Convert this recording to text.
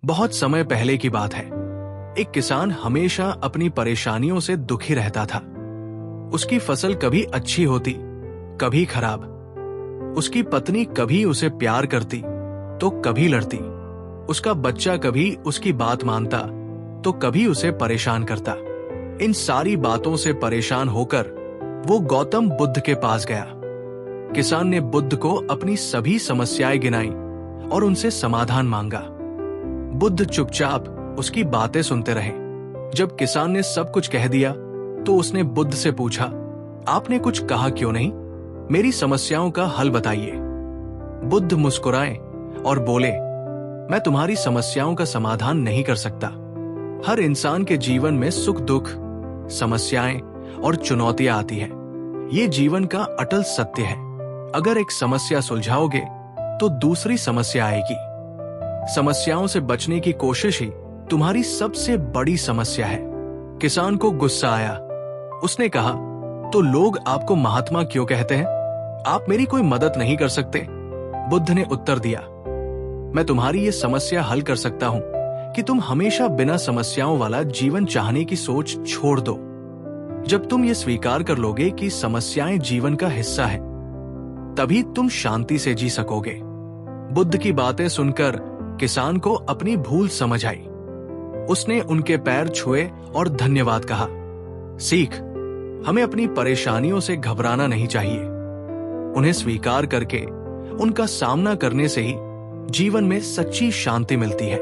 बहुत समय पहले की बात है। एक किसान हमेशा अपनी परेशानियों से दुखी रहता था। उसकी फसल कभी अच्छी होती, कभी खराब। उसकी पत्नी कभी उसे प्यार करती तो कभी लड़ती। उसका बच्चा कभी उसकी बात मानता तो कभी उसे परेशान करता। इन सारी बातों से परेशान होकर वो गौतम बुद्ध के पास गया। किसान ने बुद्ध को अपनी सभी समस्याएं गिनाई और उनसे समाधान मांगा। बुद्ध चुपचाप उसकी बातें सुनते रहे। जब किसान ने सब कुछ कह दिया तो उसने बुद्ध से पूछा, आपने कुछ कहा क्यों नहीं? मेरी समस्याओं का हल बताइए। बुद्ध मुस्कुराए और बोले, मैं तुम्हारी समस्याओं का समाधान नहीं कर सकता। हर इंसान के जीवन में सुख दुख, समस्याएं और चुनौतियां आती हैं। ये जीवन का अटल सत्य है। अगर एक समस्या सुलझाओगे तो दूसरी समस्या आएगी। समस्याओं से बचने की कोशिश ही तुम्हारी सबसे बड़ी समस्या है। किसान को गुस्सा आया। उसने कहा, तो लोग आपको महात्मा क्यों कहते हैं? आप मेरी कोई मदद नहीं कर सकते? बुद्ध ने उत्तर दिया, मैं तुम्हारी ये समस्या हल कर सकता हूं कि तुम हमेशा बिना समस्याओं वाला जीवन चाहने की सोच छोड़ दो। जब तुम ये स्वीकार कर लोगे कि समस्याएं जीवन का हिस्सा है, तभी तुम शांति से जी सकोगे। बुद्ध की बातें सुनकर किसान को अपनी भूल समझ आई। उसने उनके पैर छुए और धन्यवाद कहा। सीख, हमें अपनी परेशानियों से घबराना नहीं चाहिए। उन्हें स्वीकार करके उनका सामना करने से ही जीवन में सच्ची शांति मिलती है।